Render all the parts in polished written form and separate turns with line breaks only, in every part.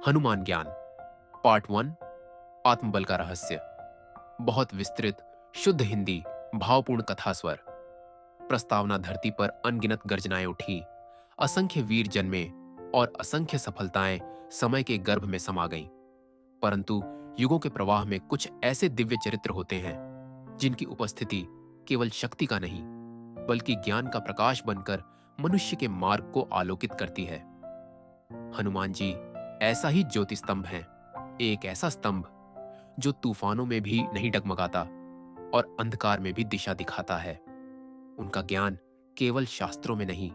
हनुमान ज्ञान पार्ट 1 आत्मबल का रहस्य। बहुत विस्तृत शुद्ध हिंदी भावपूर्ण कथा स्वर। प्रस्तावना धरती पर अनगिनत गर्जनाएं उठी, असंख्य वीर जन्मे और असंख्य सफलताएं समय के गर्भ में समा गईं। परंतु युगों के प्रवाह में कुछ ऐसे दिव्य चरित्र होते हैं जिनकी उपस्थिति केवल शक्ति का नहीं बल्कि ज्ञान का प्रकाश बनकर मनुष्य के मार्ग को आलोकित करती है। हनुमान जी ऐसा ही ज्योति स्तंभ है, एक ऐसा स्तंभ जो तूफानों में भी नहीं डगमगाता और अंधकार में भी दिशा दिखाता है। उनका ज्ञान केवल शास्त्रों में नहीं,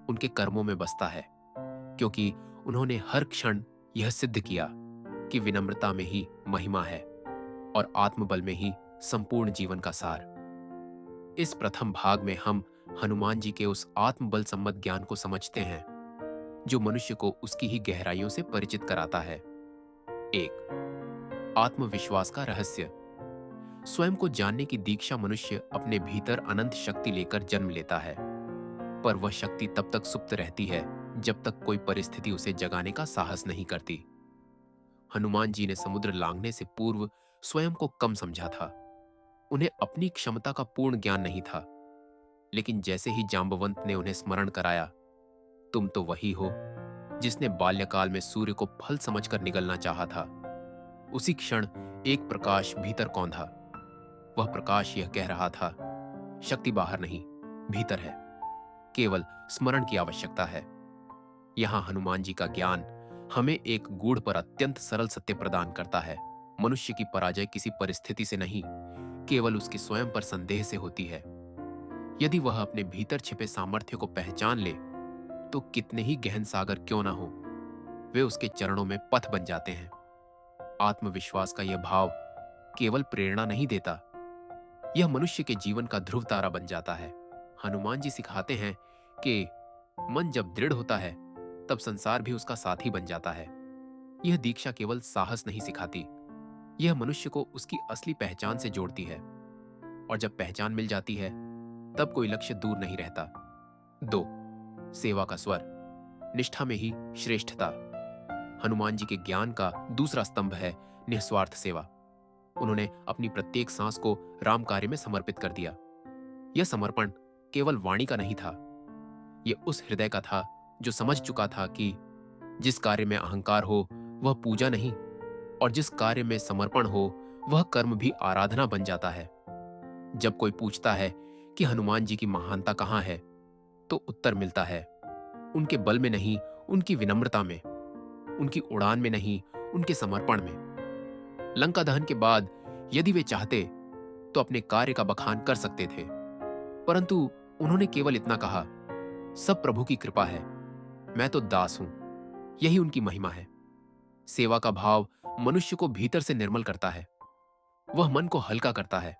उनके कर्मों में बसता है, क्योंकि उन्होंने हर क्षण यह सिद्ध किया कि विनम्रता में ही महिमा है और आत्मबल में ही संपूर्ण जीवन का सार। इस प्रथम भाग में हम हनुमान जी के उस आत्मबल सम्मत ज्ञान को समझते हैं जो मनुष्य को उसकी ही गहराइयों से परिचित कराता है। 1. आत्मविश्वास का रहस्य। स्वयं को जानने की दीक्षा मनुष्य अपने भीतर अनंत शक्ति लेकर जन्म लेता है, पर वह शक्ति तब तक सुप्त रहती है जब तक कोई परिस्थिति उसे जगाने का साहस नहीं करती। हनुमान जी ने समुद्र लांघने से पूर्व स्वयं को कम समझा था। उन्हें अपनी क्षमता का पूर्ण ज्ञान नहीं था, लेकिन जैसे ही जांबवंत ने उन्हें स्मरण कराया, तुम तो वही हो जिसने बाल्यकाल में सूर्य को फल समझकर निगलना चाहा था, उसी क्षण एक प्रकाश भीतर कौंधा। वह प्रकाश यह कह रहा था, शक्ति बाहर नहीं, भीतर है, केवल स्मरण की आवश्यकता है। यहां हनुमान जी का ज्ञान हमें एक गूढ़ पर अत्यंत सरल सत्य प्रदान करता है। मनुष्य की पराजय किसी परिस्थिति से नहीं, केवल उसके स्वयं पर संदेह से होती है। यदि वह अपने भीतर छिपे सामर्थ्य को पहचान ले तो कितने ही गहन सागर क्यों ना हो, वे उसके चरणों में पथ बन जाते हैं। आत्मविश्वास का यह भाव केवल प्रेरणा नहीं देता, यह मनुष्य के जीवन का ध्रुव तारा बन जाता है। हनुमान जी सिखाते हैं कि मन जब दृढ़ होता है तब संसार भी उसका साथी बन जाता है। यह दीक्षा केवल साहस नहीं सिखाती, यह मनुष्य को उसकी असली पहचान से जोड़ती है, और जब पहचान मिल जाती है तब कोई लक्ष्य दूर नहीं रहता। 2. सेवा का स्वर। निष्ठा में ही श्रेष्ठता। हनुमान जी के ज्ञान का दूसरा स्तंभ है निस्वार्थ सेवा। उन्होंने अपनी प्रत्येक सांस को राम कार्य में समर्पित कर दिया। यह समर्पण केवल वाणी का नहीं था, यह उस हृदय का था जो समझ चुका था कि जिस कार्य में अहंकार हो वह पूजा नहीं, और जिस कार्य में समर्पण हो वह कर्म भी आराधना बन जाता है। जब कोई पूछता है कि हनुमान जी की महानता कहां है, तो उत्तर मिलता है, उनके बल में नहीं, उनकी विनम्रता में, उनकी उड़ान में नहीं, उनके समर्पण में। लंका दहन के बाद यदि वे चाहते तो अपने कार्य का बखान कर सकते थे, परंतु उन्होंने केवल इतना कहा, सब प्रभु की कृपा है, मैं तो दास हूं। यही उनकी महिमा है। सेवा का भाव मनुष्य को भीतर से निर्मल करता है, वह मन को हल्का करता है,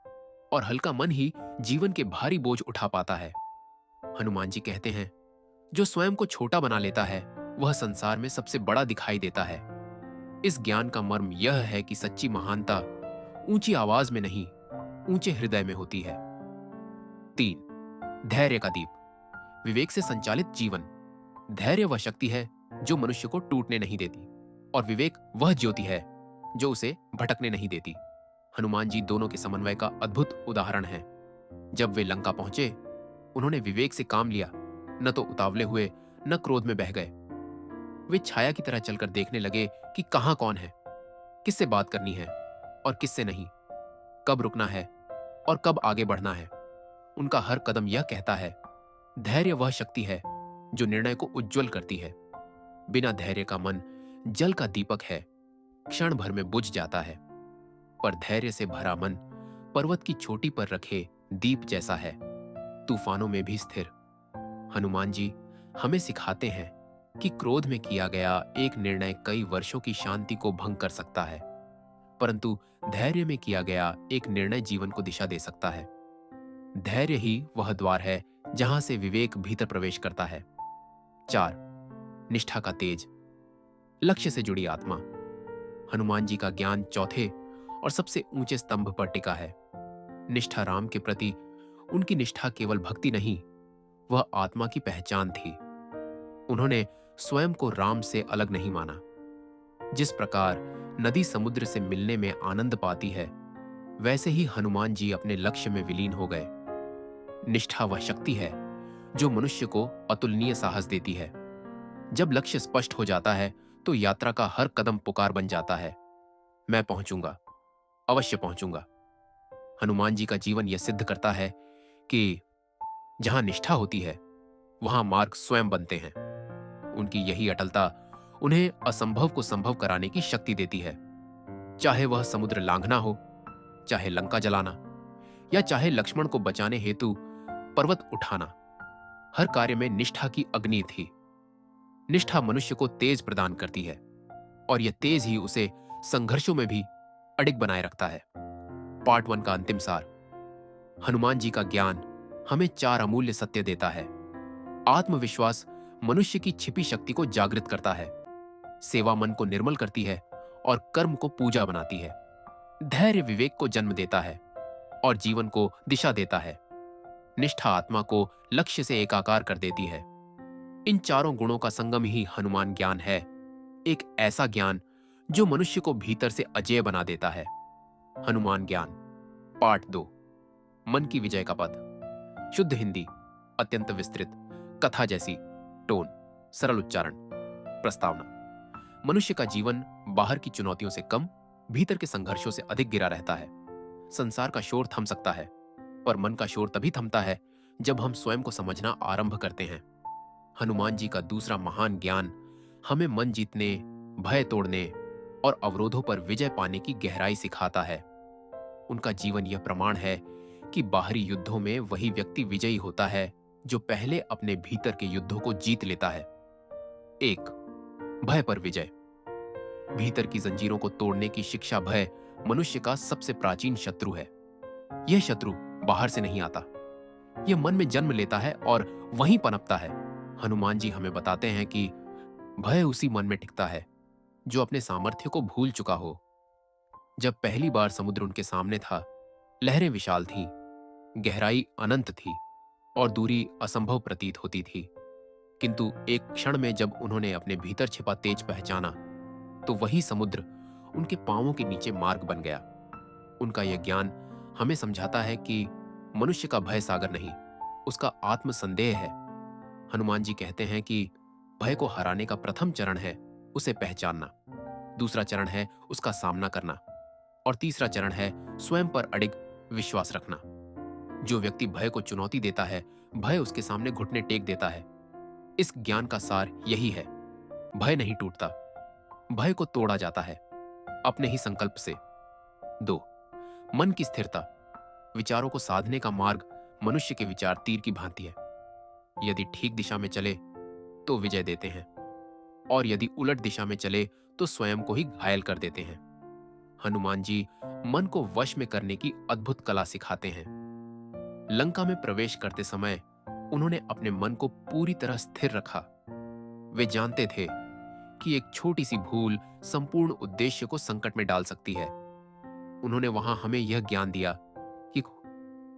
और हल्का मन ही जीवन के भारी बोझ उठा पाता है। हनुमान जी कहते हैं, जो स्वयं को छोटा बना लेता है वह संसार में सबसे बड़ा दिखाई देता है। इस ज्ञान का मर्म यह है कि सच्ची महानता ऊंची आवाज में नहीं, ऊंचे हृदय में होती है। 3. धैर्य का दीप। विवेक से संचालित जीवन। धैर्य वह शक्ति है जो मनुष्य को टूटने नहीं देती, और विवेक वह ज्योति है जो उसे भटकने नहीं देती। हनुमान जी दोनों के समन्वय का अद्भुत उदाहरण है। जब वे लंका पहुंचे, उन्होंने विवेक से काम लिया, न तो उतावले हुए न क्रोध में बह गए। वे छाया की तरह चलकर देखने लगे कि कहां कौन है, किससे बात करनी है और किससे नहीं, कब रुकना है और कब आगे बढ़ना है। उनका हर कदम यह कहता है, धैर्य वह शक्ति है जो निर्णय को उज्जवल करती है। बिना धैर्य का मन जल का दीपक है, क्षण भर में बुझ जाता है, पर धैर्य से भरा मन पर्वत की चोटी पर रखे दीप जैसा है, तूफानों में भी स्थिर। हनुमान जी हमें सिखाते हैं कि क्रोध में किया गया एक निर्णय कई वर्षों की शांति को भंग कर सकता है, परंतु धैर्य में किया गया एक निर्णय जीवन को दिशा दे सकता है। धैर्य ही वह द्वार है जहां से विवेक भीतर प्रवेश करता है। 4. निष्ठा का तेज। लक्ष्य से जुड़ी आत्मा। हनुमान जी का ज्ञान चौथे और सबसे ऊंचे स्तंभ पर टिका है। निष्ठा राम के प्रति उनकी निष्ठा केवल भक्ति नहीं, वह आत्मा की पहचान थी। उन्होंने स्वयं को राम से अलग नहीं माना। जिस प्रकार नदी समुद्र से मिलने में आनंद पाती है, वैसे ही हनुमान जी अपने लक्ष्य में विलीन हो गए। निष्ठा वह शक्ति है जो मनुष्य को अतुलनीय साहस देती है। जब लक्ष्य स्पष्ट हो जाता है तो यात्रा का हर कदम पुकार बन जाता है। मैं पहुंचूंगा, अवश्य पहुंचूंगा। हनुमान जी का जीवन यह सिद्ध करता है कि जहां निष्ठा होती है वहां मार्ग स्वयं बनते हैं। उनकी यही अटलता उन्हें असंभव को संभव कराने की शक्ति देती है। चाहे वह समुद्र लांघना हो, चाहे लंका जलाना, या चाहे लक्ष्मण को बचाने हेतु पर्वत उठाना, हर कार्य में निष्ठा की अग्नि थी। निष्ठा मनुष्य को तेज प्रदान करती है और यह तेज ही उसे संघर्षों में भी अडिग बनाए रखता है। पार्ट 1 का अंतिम सार। हनुमान जी का ज्ञान हमें 4 अमूल्य सत्य देता है। आत्मविश्वास मनुष्य की छिपी शक्ति को जागृत करता है। सेवा मन को निर्मल करती है और कर्म को पूजा बनाती है। धैर्य विवेक को जन्म देता है और जीवन को दिशा देता है। निष्ठा आत्मा को लक्ष्य से एकाकार कर देती है। इन चारों गुणों का संगम ही हनुमान ज्ञान है। एक ऐसा ज्ञान जो मनुष्य को भीतर से अजेय बना देता है। हनुमान ज्ञान पार्ट 2, मन की विजय का पथ। शुद्ध हिंदी, अत्यंत विस्तृत, कथा जैसी टोन, सरल उच्चारण। प्रस्तावना। मनुष्य का जीवन बाहर की चुनौतियों से कम, भीतर के संघर्षों से अधिक गिरा रहता है। संसार का शोर थम सकता है, पर मन का शोर तभी थमता है जब हम स्वयं को समझना आरंभ करते हैं। हनुमान जी का दूसरा महान ज्ञान हमें मन जीतने, भय तोड़ने और अवरोधों पर विजय पाने की गहराई सिखाता है। उनका जीवन यह प्रमाण है कि बाहरी युद्धों में वही व्यक्ति विजयी होता है जो पहले अपने भीतर के युद्धों को जीत लेता है। 1. भय पर विजय। भीतर की जंजीरों को तोड़ने की शिक्षा भय मनुष्य का सबसे प्राचीन शत्रु है। यह शत्रु बाहर से नहीं आता, यह मन में जन्म लेता है और वहीं पनपता है। हनुमान जी हमें बताते हैं कि भय उसी मन में टिकता है जो अपने सामर्थ्य को भूल चुका हो। जब पहली बार समुद्र उनके सामने था, लहरें विशाल थीं, गहराई अनंत थी और दूरी असंभव प्रतीत होती थी। किंतु एक क्षण में जब उन्होंने अपने भीतर छिपा तेज पहचाना, तो वही समुद्र उनके पांवों के नीचे मार्ग बन गया। उनका यह ज्ञान हमें समझाता है कि मनुष्य का भय सागर नहीं, उसका आत्मसंदेह है। हनुमान जी कहते हैं कि भय को हराने का प्रथम चरण है उसे पहचानना, दूसरा चरण है उसका सामना करना और तीसरा चरण है स्वयं पर अडिग विश्वास रखना। जो व्यक्ति भय को चुनौती देता है, भय उसके सामने घुटने टेक देता है। इस ज्ञान का सार यही है। भय नहीं टूटता, भय को तोड़ा जाता है अपने ही संकल्प से। 2. मन की स्थिरता। विचारों को साधने का मार्ग मनुष्य के विचार तीर की भांति है। यदि ठीक दिशा में चले तो विजय देते हैं और यदि उलट दिशा में चले तो स्वयं को ही घायल कर देते हैं। हनुमान जी मन को वश में करने की अद्भुत कला सिखाते हैं। लंका में प्रवेश करते समय उन्होंने अपने मन को पूरी तरह स्थिर रखा। वे जानते थे कि एक छोटी सी भूल संपूर्ण उद्देश्य को संकट में डाल सकती है। उन्होंने वहां हमें यह ज्ञान दिया कि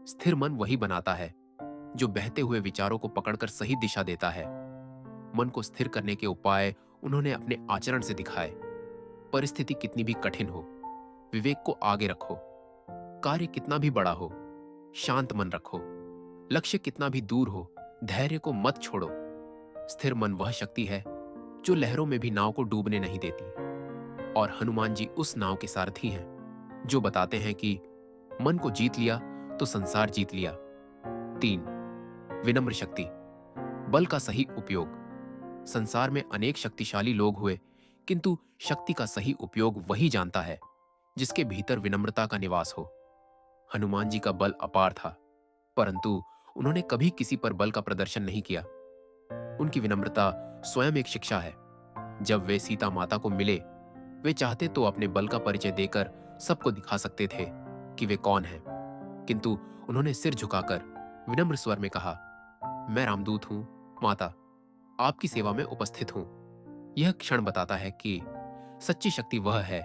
स्थिर मन वही बनाता है जो बहते हुए विचारों को पकड़कर सही दिशा देता है। मन को स्थिर करने के उपाय उन्होंने अपने आचरण से दिखाए। परिस्थिति कितनी भी कठिन हो, विवेक को आगे रखो। कार्य कितना भी बड़ा हो, शांत मन रखो। लक्ष्य कितना भी दूर हो, धैर्य को मत छोड़ो। स्थिर मन वह शक्ति है जो लहरों में भी नाव को डूबने नहीं देती। और हनुमान जी उस नाव के सारथी हैं जो बताते हैं कि मन को जीत लिया तो संसार जीत लिया। 3. विनम्र शक्ति। बल का सही उपयोग। संसार में अनेक शक्तिशाली लोग हुए, किंतु शक्ति का सही उपयोग वही जानता है जिसके भीतर विनम्रता का निवास हो। हनुमान जी का बल अपार था, परंतु उन्होंने कभी किसी पर बल का प्रदर्शन नहीं किया। उनकी विनम्रता स्वयं एक शिक्षा है। जब वे सीता माता को मिले, वे चाहते तो अपने बल का परिचय देकर सबको दिखा सकते थे कि वे कौन हैं, किंतु उन्होंने सिर झुकाकर विनम्र स्वर में कहा, मैं रामदूत हूं माता, आपकी सेवा में उपस्थित हूं। यह क्षण बताता है कि सच्ची शक्ति वह है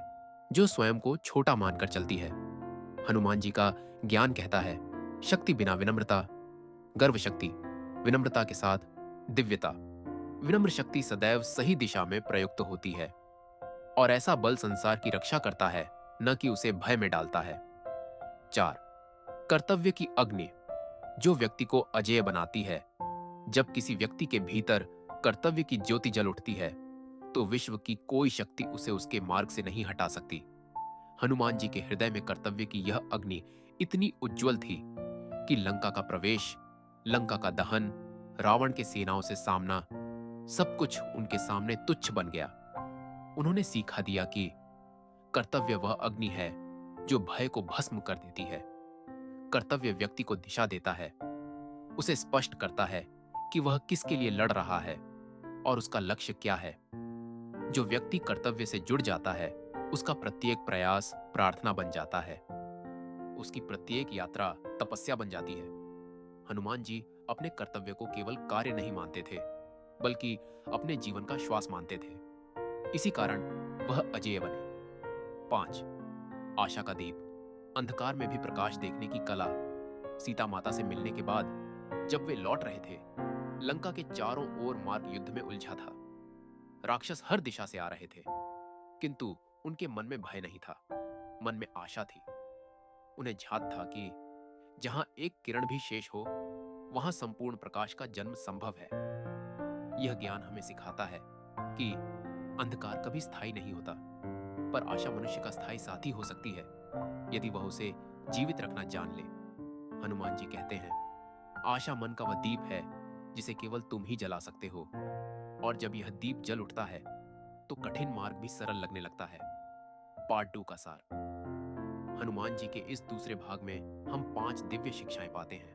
जो स्वयं को छोटा मानकर चलती है। हनुमान जी का ज्ञान कहता है, शक्ति बिना विनम्रता, गर्व शक्ति, विनम्रता के साथ दिव्यता। विनम्र शक्ति सदैव सही दिशा में प्रयुक्त होती है। और ऐसा बल संसार की रक्षा करता है, न कि उसे भय में डालता है। 4. कर्तव्य की अग्नि जो व्यक्ति को अजेय बनाती है। जब किसी व्यक्ति के भीतर कर्तव्य की ज्योति जल उठती है, तो विश्व की कोई शक्ति उसे उसके मार्ग से नहीं हटा सकती। हनुमान जी के हृदय में कर्तव्य की यह अग्नि इतनी उज्जवल थी कि लंका का प्रवेश, लंका का दहन, रावण के सेनाओं से सामना, सब कुछ उनके सामने तुच्छ बन गया। उन्होंने सीखा दिया कि कर्तव्य वह अग्नि है जो भय को भस्म कर देती है। कर्तव्य व्यक्ति को दिशा देता है, उसे स्पष्ट करता है कि वह किसके लिए लड़ रहा है और उसका लक्ष्य क्या है। जो व्यक्ति कर्तव्य से जुड़ जाता है, उसका प्रत्येक प्रयास प्रार्थना बन जाता है, उसकी प्रत्येक यात्रा तपस्या बन जाती है। हनुमान जी अपने कर्तव्य को केवल कार्य नहीं मानते थे, बल्कि अपने जीवन का श्वास मानते थे। इसी कारण वह अजेय बने। 5. आशा का दीप अंधकार में भी प्रकाश देखने की कला। सीता माता से मिलने के बाद जब वे लौट रहे थे, लंका के चारों ओर मार्ग युद्ध में उलझा था। राक्षस हर दिशा से आ रहे थे, किंतु उनके मन में भय नहीं था, मन में आशा थी। उन्हें ज्ञात था कि जहां एक किरण भी शेष हो, वहां संपूर्ण प्रकाश का जन्म संभव है। यह ज्ञान हमें सिखाता है कि अंधकार कभी स्थायी नहीं होता, पर आशा मनुष्य का स्थायी साथी हो सकती है, यदि वह उसे जीवित रखना जान ले। हनुमान जी कहते हैं, आशा मन का वह दीप है जिसे केवल तुम ही जला सकते हो, और जब यह दीप जल उठता है तो कठिन मार्ग भी सरल लगने लगता है। पार्ट 2 का सार। हनुमान जी के इस दूसरे भाग में हम 5 दिव्य शिक्षाएं पाते हैं।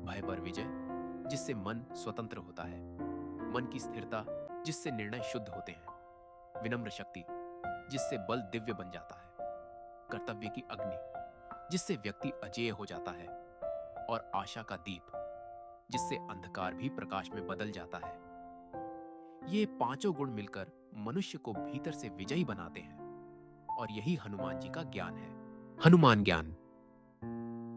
भय पर विजय, जिससे मन स्वतंत्र होता है। मन की स्थिरता, जिससे निर्णय शुद्ध होते हैं। विनम्र शक्ति, जिससे बल दिव्य बन जाता है। कर्तव्य की अग्नि, जिससे व्यक्ति अजेय हो जाता है। और आशा का दीप, जिससे अंधकार भी प्रकाश में बदल जाता है। ये पांचों गुण मिलकर मनुष्य को भीतर से विजयी बनाते हैं, और यही हनुमान जी का ज्ञान है। हनुमान ज्ञान।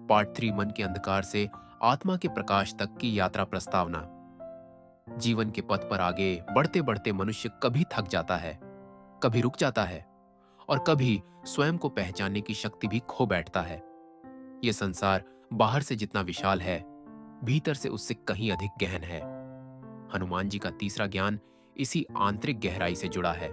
पार्ट 3 मन के अंधकार से आत्मा के प्रकाश तक की यात्रा प्रस्तावना। जीवन के पथ पर आगे बढ़ते बढ़ते मनुष्य कभी थक जाता है, कभी रुक जाता है, और कभी स्वयं को पहचानने की शक्ति भी खो बैठता है। यह संसार बाहर से जितना विशाल है, भीतर से उससे कहीं अधिक गहन है। हनुमान जी का तीसरा ज्ञान इसी आंतरिक गहराई से जुड़ा है।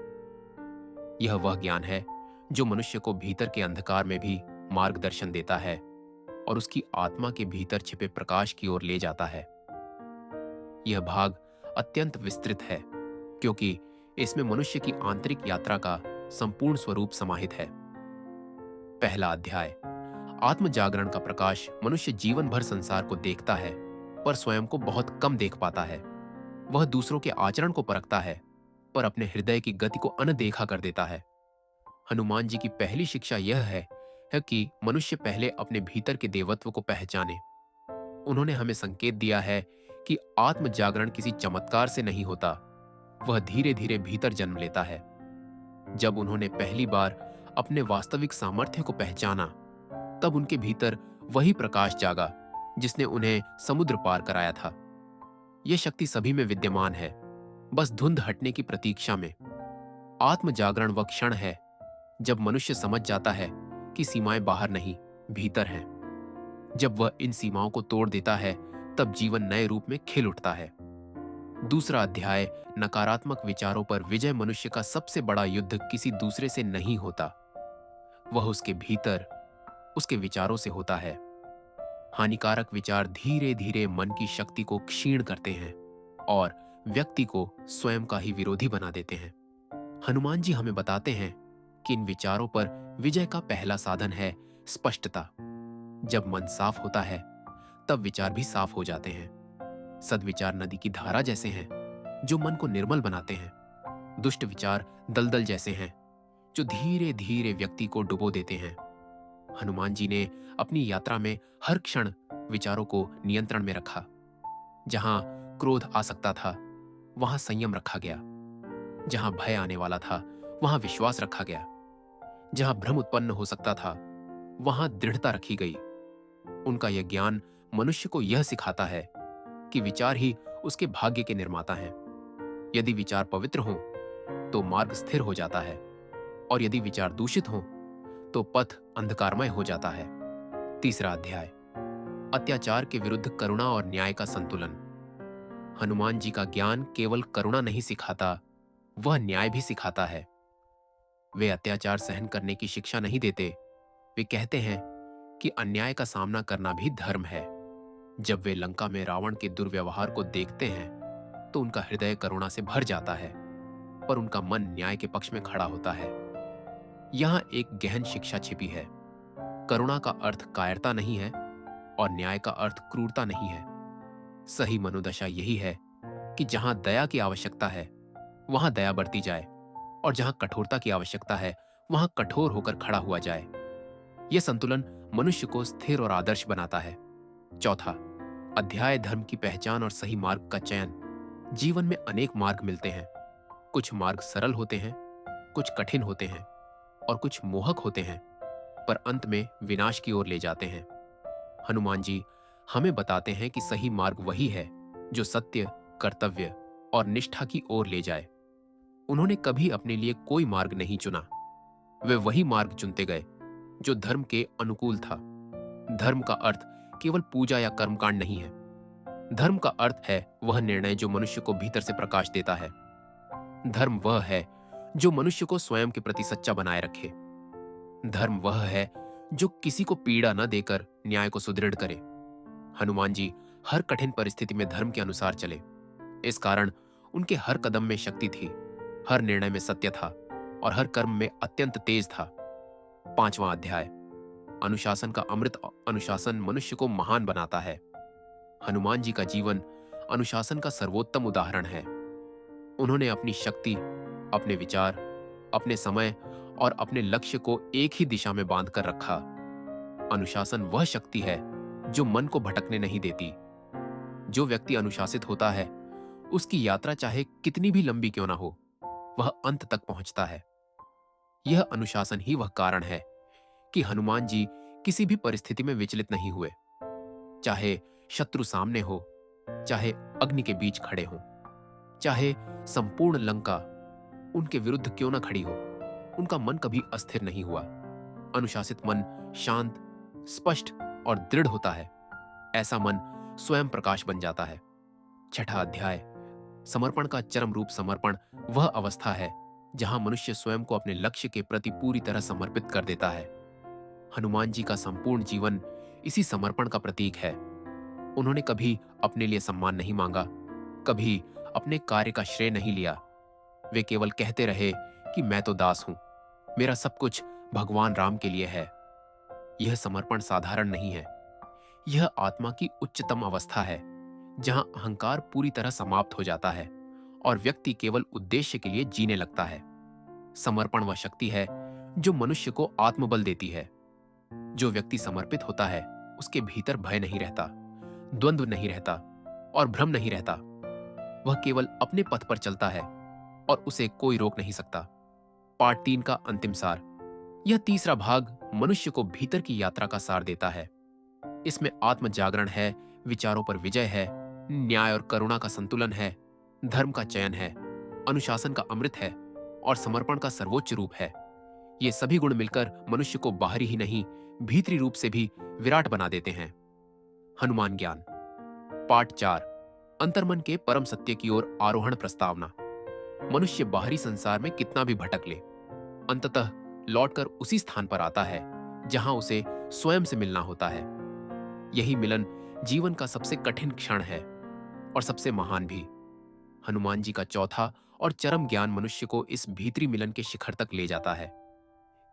यह वह ज्ञान है जो मनुष्य को भीतर के अंधकार में भी मार्गदर्शन देता है और उसकी आत्मा के भीतर छिपे प्रकाश की ओर ले जाता है। यह भाग अत्यंत विस्तृत है, क्योंकि इसमें मनुष्य की आंतरिक यात्रा का संपूर्ण स्वरूप समाहित है। पहला अध्याय। आत्म जागरण का प्रकाश मनुष्य जीवन भर संसार को देखता है, पर स्वयं को बहुत कम देख पाता है। वह दूसरों के आचरण को परखता है, पर अपने हृदय की गति को अनदेखा कर देता है। हनुमान जी की पहली शिक्षा यह है कि मनुष्य पहले अपने भीतर के देवत्व को पहचाने। उन्होंने हमें संकेत दिया है कि आत्म जागरण किसी चमत्कार से नहीं होता, वह धीरे धीरे भीतर जन्म लेता है। जब उन्होंने पहली बार अपने वास्तविक सामर्थ्य को पहचाना, तब उनके भीतर वही प्रकाश जागा जिसने उन्हें समुद्र पार कराया था। यह शक्ति सभी में विद्यमान है, बस धुंध हटने की प्रतीक्षा में। आत्म जागरण वह क्षण है जब मनुष्य समझ जाता है कि सीमाएं बाहर नहीं, भीतर हैं। जब वह इन सीमाओं को तोड़ देता है, तब जीवन नए रूप में खिल उठता है। दूसरा अध्याय। नकारात्मक विचारों पर विजय। मनुष्य का सबसे बड़ा युद्ध किसी दूसरे से नहीं होता, वह उसके भीतर, उसके विचारों से होता है। हानिकारक विचार धीरे धीरे मन की शक्ति को क्षीण करते हैं और व्यक्ति को स्वयं का ही विरोधी बना देते हैं। हनुमान जी हमें बताते हैं कि इन विचारों पर विजय का पहला साधन है स्पष्टता। जब मन साफ होता है, तब विचार भी साफ हो जाते हैं। सद्विचार नदी की धारा जैसे हैं, जो मन को निर्मल बनाते हैं। दुष्ट विचार दलदल जैसे हैं, जो धीरे धीरे व्यक्ति को डुबो देते हैं। हनुमान जी ने अपनी यात्रा में हर क्षण विचारों को नियंत्रण में रखा। जहां क्रोध आ सकता था, वहां संयम रखा गया। जहां भय आने वाला था, वहां विश्वास रखा गया। जहां भ्रम उत्पन्न हो सकता था, वहां दृढ़ता रखी गई। उनका यह ज्ञान मनुष्य को यह सिखाता है कि विचार ही उसके भाग्य के निर्माता हैं। यदि विचार पवित्र हों, तो मार्ग स्थिर हो जाता है, और यदि विचार दूषित हों तो पथ अंधकारमय हो जाता है। तीसरा अध्याय, अत्याचार के विरुद्ध करुणा और न्याय का संतुलन। हनुमान जी का ज्ञान केवल करुणा नहीं सिखाता, वह न्याय भी सिखाता है। वे अत्याचार सहन करने की शिक्षा नहीं देते, वे कहते हैं कि अन्याय का सामना करना भी धर्म है। जब वे लंका में रावण के दुर्व्यवहार को देखते हैं तो उनका हृदय करुणा से भर जाता है, पर उनका मन न्याय के पक्ष में खड़ा होता है। यहां एक गहन शिक्षा छिपी है। करुणा का अर्थ कायरता नहीं है और न्याय का अर्थ क्रूरता नहीं है। सही मनोदशा यही है कि जहां दया की आवश्यकता है वहां दया बरती जाए और जहां कठोरता की आवश्यकता है वहां कठोर होकर खड़ा हुआ जाए। यह संतुलन मनुष्य को स्थिर और आदर्श बनाता है। चौथा अध्याय, धर्म की पहचान और सही मार्ग का चयन। जीवन में अनेक मार्ग मिलते हैं। कुछ मार्ग सरल होते हैं, कुछ कठिन होते हैं और कुछ मोहक होते हैं, पर अंत में विनाश की ओर ले जाते हैं। हनुमान जी हमें बताते हैं कि सही मार्ग वही है जो सत्य, कर्तव्य और निष्ठा की ओर ले जाए। उन्होंने कभी अपने लिए कोई मार्ग नहीं चुना, वे वही मार्ग चुनते गए जो धर्म के अनुकूल था। धर्म का अर्थ केवल पूजा या कर्मकांड नहीं है। धर्म का अर्थ है वह निर्णय जो मनुष्य को भीतर से प्रकाश देता है। धर्म वह है जो मनुष्य को स्वयं के प्रति सच्चा बनाए रखे। धर्म वह है जो किसी को पीड़ा न देकर न्याय को सुदृढ़ करे। हनुमान जी हर कठिन परिस्थिति में धर्म के अनुसार चले। इस कारण उनके हर कदम में शक्ति थी, हर निर्णय में सत्य था और हर कर्म में अत्यंत तेज था। पांचवां अध्याय, अनुशासन का अमृत। अनुशासन मनुष्य को महान बनाता है। हनुमान जी का जीवन अनुशासन का सर्वोत्तम उदाहरण है। उन्होंने अपनी शक्ति, अपने विचार, अपने समय और अपने लक्ष्य को एक ही दिशा में बांध कर रखा। अनुशासन वह शक्ति है जो मन को भटकने नहीं देती। जो व्यक्ति अनुशासित होता है उसकी यात्रा चाहे कितनी भी लंबी क्यों ना हो, वह अंत तक पहुंचता है। यह अनुशासन ही वह कारण है कि हनुमान जी किसी भी परिस्थिति में विचलित नहीं हुए। चाहे शत्रु सामने हो, चाहे अग्नि के बीच खड़े हों, चाहे संपूर्ण लंका उनके विरुद्ध क्यों ना खड़ी हो, उनका मन कभी अस्थिर नहीं हुआ। अनुशासित मन शांत, स्पष्ट और दृढ़ होता है। ऐसा मन स्वयं प्रकाश बन जाता है। छठा अध्याय, समर्पण का चरम रूप। समर्पण वह अवस्था है जहां मनुष्य स्वयं को अपने लक्ष्य के प्रति पूरी तरह समर्पित कर देता है। हनुमान जी का संपूर्ण जीवन इसी समर्पण का प्रतीक है। उन्होंने कभी अपने लिए सम्मान नहीं मांगा, कभी अपने कार्य का श्रेय नहीं लिया। वे केवल कहते रहे कि मैं तो दास हूं, मेरा सब कुछ भगवान राम के लिए है। यह समर्पण साधारण नहीं है, यह आत्मा की उच्चतम अवस्था है जहां अहंकार पूरी तरह समाप्त हो जाता है और व्यक्ति केवल उद्देश्य के लिए जीने लगता है। समर्पण वह शक्ति है जो मनुष्य को आत्मबल देती है। जो व्यक्ति समर्पित होता है उसके भीतर भय नहीं रहता, द्वंद्व नहीं रहता और भ्रम नहीं रहता। वह केवल अपने पथ पर चलता है और उसे कोई रोक नहीं सकता। पार्ट 3 का अंतिम सार। यह तीसरा भाग मनुष्य को भीतर की यात्रा का सार देता है। इसमें आत्म जागरण है, विचारों पर विजय है, न्याय और करुणा का संतुलन है, धर्म का चयन है, अनुशासन का अमृत है और समर्पण का सर्वोच्च रूप है। ये सभी गुण मिलकर मनुष्य को बाहरी ही नहीं, भीतरी रूप से भी विराट बना देते हैं। हनुमान ज्ञान। पार्ट 4, अंतर्मन के परम सत्य की ओर आरोहण प्रस्तावना। मनुष्य बाहरी संसार में कितना भी भटक ले, अंततः लौटकर उसी स्थान पर आता है जहां उसे स्वयं से मिलना होता है। यही मिलन जीवन का सबसे कठिन क्षण है और सबसे महान भी। हनुमान जी का चौथा और चरम ज्ञान मनुष्य को इस भीतरी मिलन के शिखर तक ले जाता है।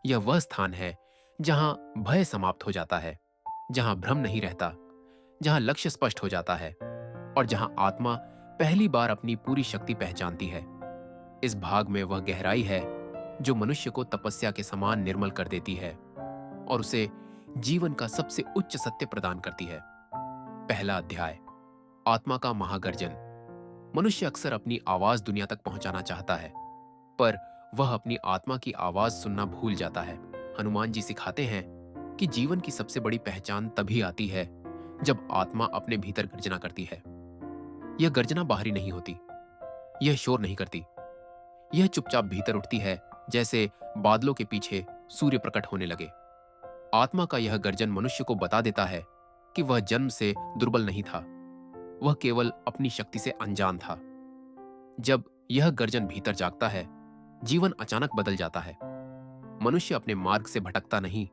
यह वह स्थान है जहां भय समाप्त हो जाता है, जहां भ्रम नहीं रहता, जहां लक्ष्य स्पष्ट हो जाता है और जहां आत्मा पहली बार अपनी पूरी शक्ति पहचानती है। इस भाग में वह गहराई है जो मनुष्य को तपस्या के समान निर्मल कर देती है और उसे जीवन का सबसे उच्च सत्य प्रदान करती है। पहला अध्याय, आत्मा का महागर्जन। मनुष्य अक्सर अपनी आवाज दुनिया तक पहुंचाना चाहता है, पर वह अपनी आत्मा की आवाज सुनना भूल जाता है। हनुमान जी सिखाते हैं कि जीवन की सबसे बड़ी पहचान तभी आती है जब आत्मा अपने भीतर गर्जना करती है। यह गर्जना बाहरी नहीं होती, यह शोर नहीं करती, यह चुपचाप भीतर उठती है जैसे बादलों के पीछे सूर्य प्रकट होने लगे। आत्मा का यह गर्जन मनुष्य को बता देता है कि वह जन्म से दुर्बल नहीं था, वह केवल अपनी शक्ति से अनजान था। जब यह गर्जन भीतर जागता है, जीवन अचानक बदल जाता है। मनुष्य अपने मार्ग से भटकता नहीं,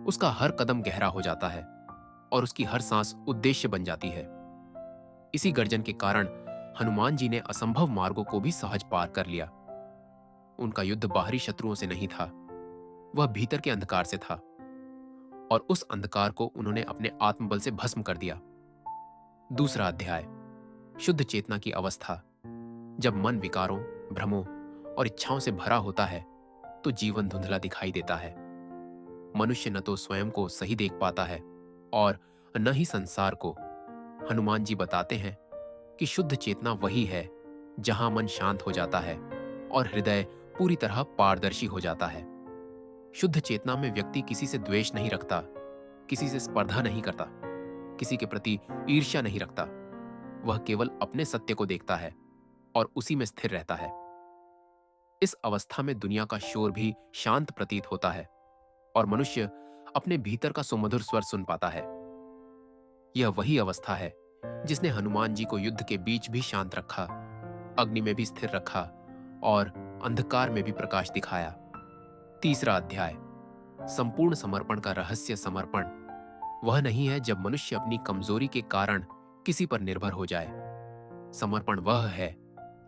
उसका हर कदम गहरा हो जाता है और उसकी हर सांस उद्देश्य बन जाती है। इसी गर्जन के कारण हनुमान जी ने असंभव मार्गों को भी सहज पार कर लिया। उनका युद्ध बाहरी शत्रुओं से नहीं था, वह भीतर के अंधकार से था, और उस अंधकार को उन्होंने अपने आत्मबल से भस्म कर दिया। दूसरा अध्याय, शुद्ध चेतना की अवस्था। जब मन विकारों, भ्रमों और इच्छाओं से भरा होता है तो जीवन धुंधला दिखाई देता है। मनुष्य न तो स्वयं को सही देख पाता है और न ही संसार को। हनुमान जी बताते हैं कि शुद्ध चेतना वही है जहां मन शांत हो जाता है और हृदय पूरी तरह पारदर्शी हो जाता है। शुद्ध चेतना में व्यक्ति किसी से द्वेष नहीं रखता, किसी से स्पर्धा नहीं करता, किसी के प्रति ईर्ष्या नहीं रखता। वह केवल अपने सत्य को देखता है और उसी में स्थिर रहता है। इस अवस्था में दुनिया का शोर भी शांत प्रतीत होता है और मनुष्य अपने भीतर का सुमधुर स्वर सुन पाता है। यह वही अवस्था है जिसने हनुमान जी को युद्ध के बीच भी शांत रखा, अग्नि में भी स्थिर रखा और अंधकार में भी प्रकाश दिखाया। तीसरा अध्याय, संपूर्ण समर्पण का रहस्य। समर्पण वह नहीं है जब मनुष्य अपनी कमजोरी के कारण किसी पर निर्भर हो जाए। समर्पण वह है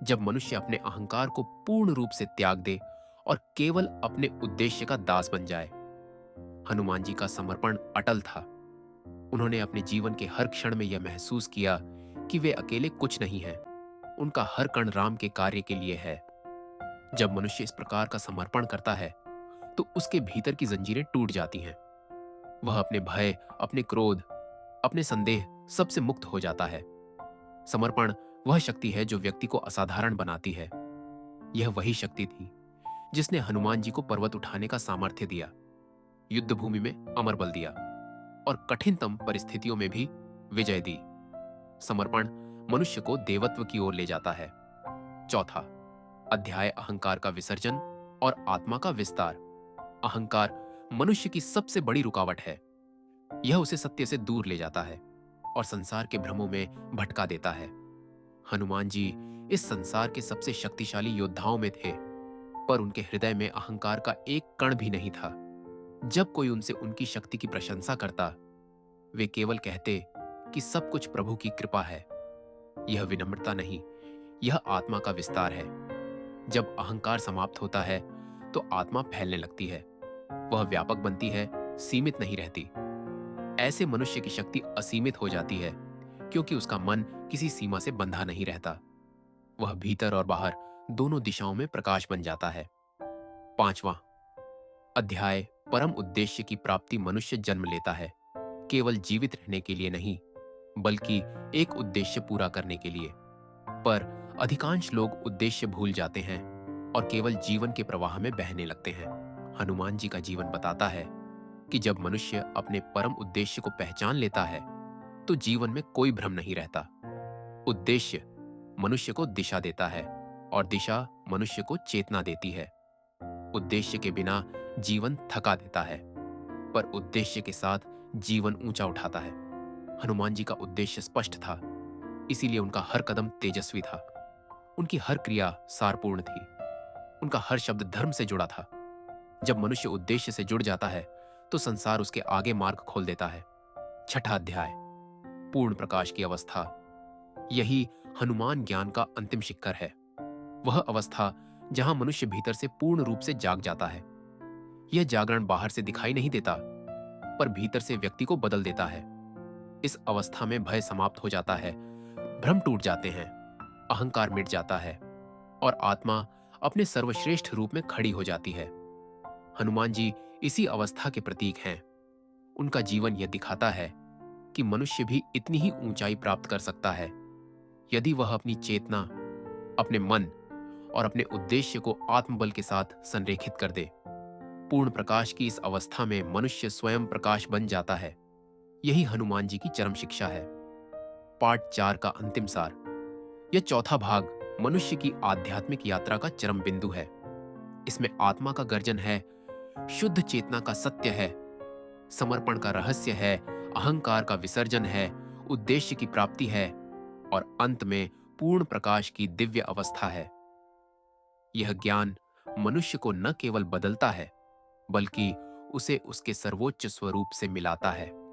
जब मनुष्य अपने अहंकार को पूर्ण रूप से त्याग दे और केवल अपने उद्देश्य का दास बन जाए। हनुमान जी का समर्पण अटल था। उन्होंने अपने जीवन के हर क्षण में यह महसूस किया कि वे अकेले कुछ नहीं हैं, उनका हर कण राम के कार्य के लिए है। जब मनुष्य इस प्रकार का समर्पण करता है तो उसके भीतर की जंजीरें टूट जाती हैं। वह अपने भय, अपने क्रोध, अपने संदेह सबसे मुक्त हो जाता है। समर्पण वह शक्ति है जो व्यक्ति को असाधारण बनाती है। यह वही शक्ति थी जिसने हनुमान जी को पर्वत उठाने का सामर्थ्य दिया, युद्ध भूमि में अमर बल दिया और कठिनतम परिस्थितियों में भी विजय दी। समर्पण मनुष्य को देवत्व की ओर ले जाता है। चौथा अध्याय, अहंकार का विसर्जन और आत्मा का विस्तार। अहंकार मनुष्य की सबसे बड़ी रुकावट है। यह उसे सत्य से दूर ले जाता है और संसार के भ्रमों में भटका देता है। हनुमान जी इस संसार के सबसे शक्तिशाली योद्धाओं में थे, पर उनके हृदय में अहंकार का एक कण भी नहीं था। जब कोई उनसे उनकी शक्ति की प्रशंसा करता, वे केवल कहते कि सब कुछ प्रभु की कृपा है। यह विनम्रता नहीं, यह आत्मा का विस्तार है। जब अहंकार समाप्त होता है तो आत्मा फैलने लगती है। वह व्यापक बनती है, सीमित नहीं रहती। ऐसे मनुष्य की शक्ति असीमित हो जाती है क्योंकि उसका मन किसी सीमा से बंधा नहीं रहता। वह भीतर और बाहर दोनों दिशाओं में प्रकाश बन जाता है। पांचवां अध्याय, परम उद्देश्य की प्राप्ति। मनुष्य जन्म लेता है केवल जीवित रहने के लिए नहीं, बल्कि एक उद्देश्य पूरा करने के लिए। पर अधिकांश लोग उद्देश्य भूल जाते हैं और केवल जीवन के प्रवाह में बहने लगते हैं। हनुमान जी का जीवन बताता है कि जब मनुष्य अपने परम उद्देश्य को पहचान लेता है तो जीवन में कोई भ्रम नहीं रहता। उद्देश्य मनुष्य को दिशा देता है और दिशा मनुष्य को चेतना देती है। उद्देश्य के बिना जीवन थका देता है, पर उद्देश्य के साथ जीवन ऊंचा उठाता है। हनुमान जी का उद्देश्य स्पष्ट था, इसीलिए उनका हर कदम तेजस्वी था। उनकी हर क्रिया सारपूर्ण थी। उनका हर शब्द धर्म से जुड़ा था। जब मनुष्य उद्देश्य से जुड़ जाता है तो संसार उसके आगे मार्ग खोल देता है। छठा अध्याय, पूर्ण प्रकाश की अवस्था। यही हनुमान ज्ञान का अंतिम शिखर है। वह अवस्था जहां मनुष्य भीतर से पूर्ण रूप से जाग जाता है। यह जागरण बाहर से दिखाई नहीं देता, पर भीतर से व्यक्ति को बदल देता है। इस अवस्था में भय समाप्त हो जाता है, भ्रम टूट जाते हैं, अहंकार मिट जाता है और आत्मा अपने सर्वश्रेष्ठ रूप में खड़ी हो जाती है। हनुमान जी इसी अवस्था के प्रतीक हैं। उनका जीवन यह दिखाता है कि मनुष्य भी इतनी ही ऊंचाई प्राप्त कर सकता है यदि वह अपनी चेतना, अपने मन और अपने उद्देश्य को आत्मबल के साथ संरेखित कर दे। पूर्ण प्रकाश की इस अवस्था में मनुष्य स्वयं प्रकाश बन जाता है। यही हनुमान जी की चरम शिक्षा है। पार्ट 4 का अंतिम सार। यह चौथा भाग मनुष्य की आध्यात्मिक यात्रा का चरम बिंदु है। इसमें आत्मा का गर्जन है, शुद्ध चेतना का सत्य है, समर्पण का रहस्य है, अहंकार का विसर्जन है, उद्देश्य की प्राप्ति है और अंत में पूर्ण प्रकाश की दिव्य अवस्था है। यह ज्ञान मनुष्य को न केवल बदलता है, बल्कि उसे उसके सर्वोच्च स्वरूप से मिलाता है।